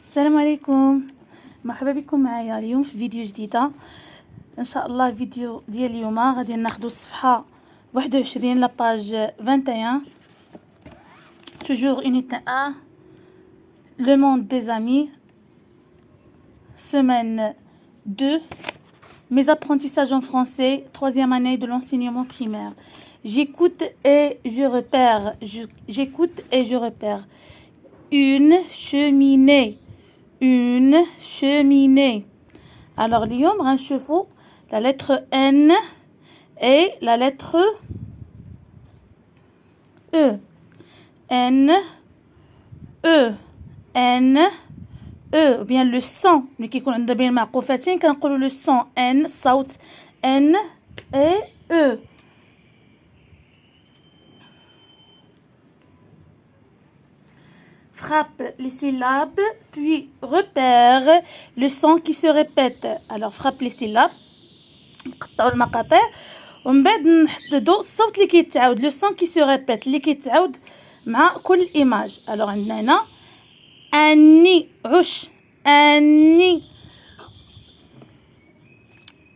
السلام عليكم، مرحبا بكم معايا اليوم في فيديو جديده. ان شاء الله الفيديو ديال اليوم غادي ناخذوا الصفحه 21 لاباج 21 toujours unité 1 le monde des amis, semaine 2, mes apprentissages en français, 3e année de l'enseignement primaire. J'écoute et je repère. J'écoute et je repère. Une cheminée. Une cheminée. Alors, اليوم غنشوفوا la lettre N et la lettre E. N, E, N, E. Ou bien le son. اللي كيكون عندنا بين معقوفتين كنقولوا le son N, صوت N et E. Frappe les syllabes, puis repère le son qui se répète. Alors, frappe les syllabes. نقطعوا المقاطع ومن بعد نحددوا الصوت اللي كيتعاود لو سون كي سو ريبيت اللي كيتعاود مع كل ايماج. الوغ عندنا هنا اني عش، اني،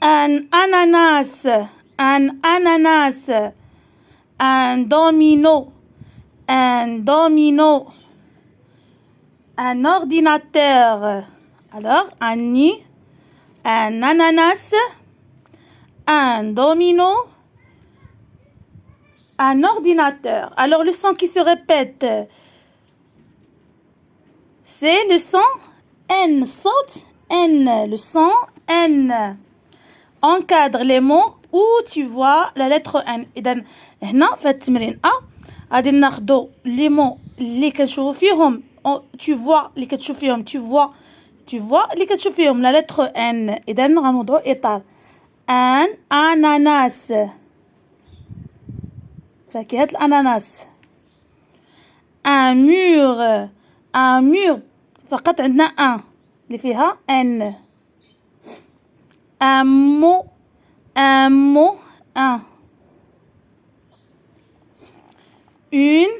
ان اناناس، ان اناناس، ان دومينو، ان دومينو، un ordinateur. Alors, Annie, un ananas, un domino, un ordinateur. Alors, le son qui se répète, c'est le son N. Saute N. Le son N. Encadre les mots où tu vois la lettre N. إذن هنا في التمرين A غادي ناخدو les mots اللي كنشوفو فيهم tu vois اللي كتشوف فيهم tu vois اللي كتشوف فيهم la lettre N. إذن غنوضعو إطار un ananas، فاكهة الأناناس. un mur فقط عندنا un اللي فيها N. un mot un. une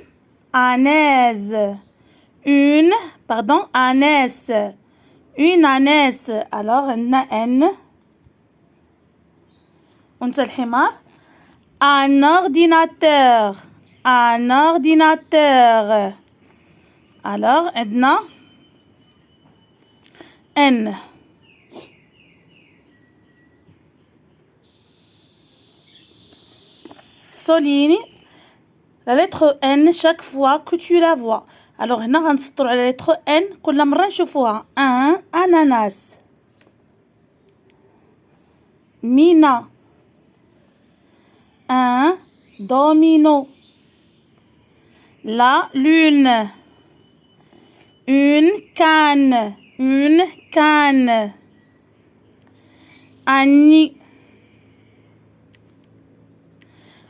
anaise, une ânesse. alors عندنا N. وانت الحمار un ordinateur alors عندنا N. souligne la lettre N chaque fois que tu la vois. alors هنا غنسطروا على la lettre N كل مرة نشوفوها. un ananas، Mina، un domino، la lune، une canne، Annie.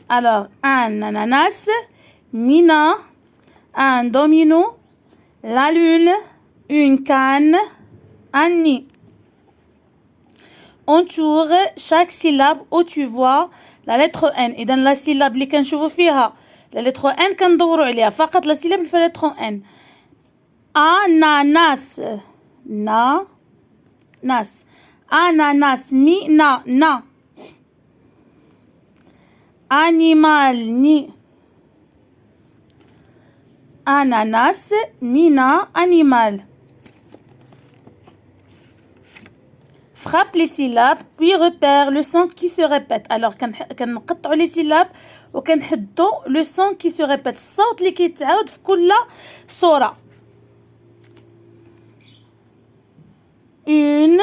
alors un ananas, Mina, un domino, la lune, une canne, Annie. entoure chaque syllabe où tu vois la lettre N. إذا la syllabe اللي كنشوفو فيها la lettre N كندورو عليها فقط la syllabe اللي فيها la lettre N. ananas، nas، ananas، na، animal، ni، ananas، mina، animal. frappe les syllabes puis repère le son qui se répète. alors كنقطعوا les syllabes وكنحدوا le son qui se répète الصوت اللي كيتعاود في كل صورة. une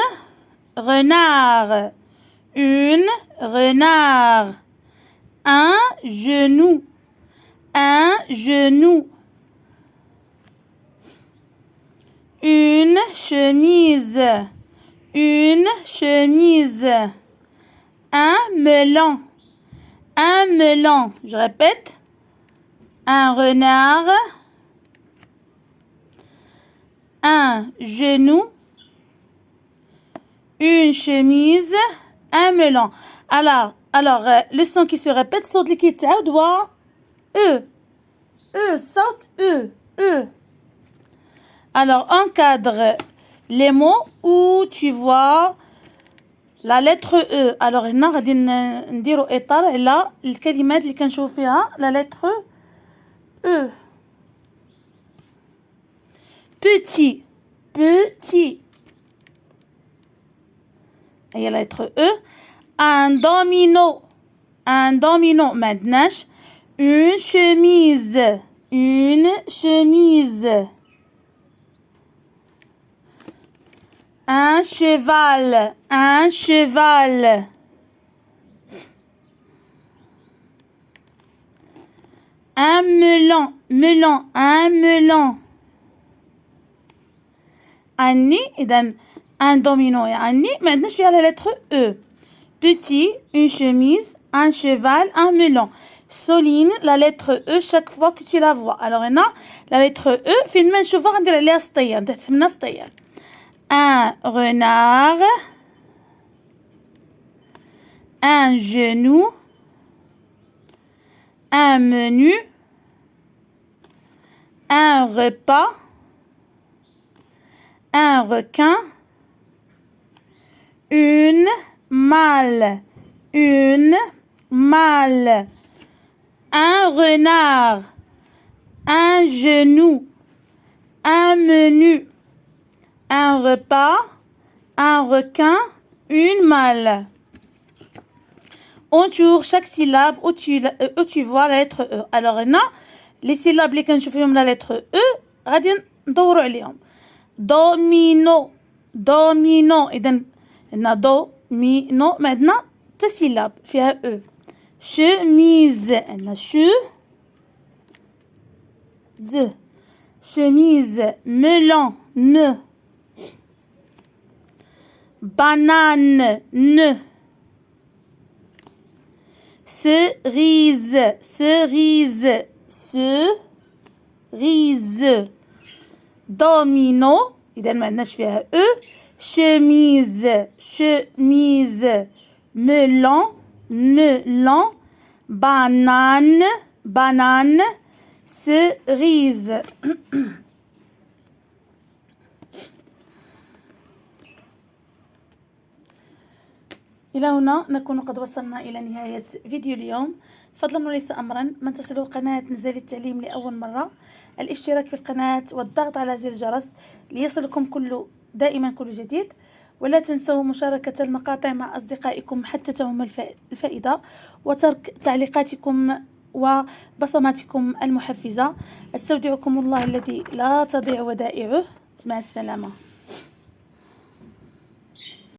renard، un genou، une chemise، un melon, je répète, un renard, un genou, une chemise, un melon. alors le son qui se répète الصوت اللي كيتعاود هو E. صوت E. Alors, encadre les mots où tu vois la lettre E. Alors هنا غادي نديروا إطار على الكلمات اللي كنشوفوا فيها la lettre E. Petit, petit. Il y a la lettre E. Un domino. Un domino. Maintenant, une chemise. Une chemise. Un cheval. Un cheval. Un melon. Melon. Un melon. Annie, إذن un domino يعني maintenant je suis à la lettre E. Petit, une chemise, un cheval, un melon. Souligne la lettre E chaque fois que tu la vois. Alors هنا la lettre E فين ما نشوفها غندير عليها سطية تسمى سطية. Un renard, un genou, un menu, un repas, un requin, une malle, une malle, un renard, un genou, un menu, un repas, un requin, une malle. On tourne chaque syllabe où tu vois la lettre E. Alors هنا les syllabes اللي كنشوفيهم la lettre E غادي ندوروا عليهم. Domino, domino. إذن هنا domino maintenant تا syllabe فيها E. Chemise. هنا chemise. Melon. Ne. Banane. Ne. Cerise. Cerise. Cerise. Domino. إذا ما عندناش فيها E. Chemise. Chemise. Melon. Melon. Banane. Banane. Cerise. إلى هنا نكون قد وصلنا إلى نهاية فيديو اليوم. فضلا وليس أمرا من تصلوا قناة نزال التعليم لأول مرة الاشتراك في القناة والضغط على زر الجرس ليصلكم دائما كل جديد. ولا تنسوا مشاركة المقاطع مع أصدقائكم حتى تهم الفائدة وترك تعليقاتكم وبصماتكم المحفزة. استودعكم الله الذي لا تضيع ودائعه. مع السلامة.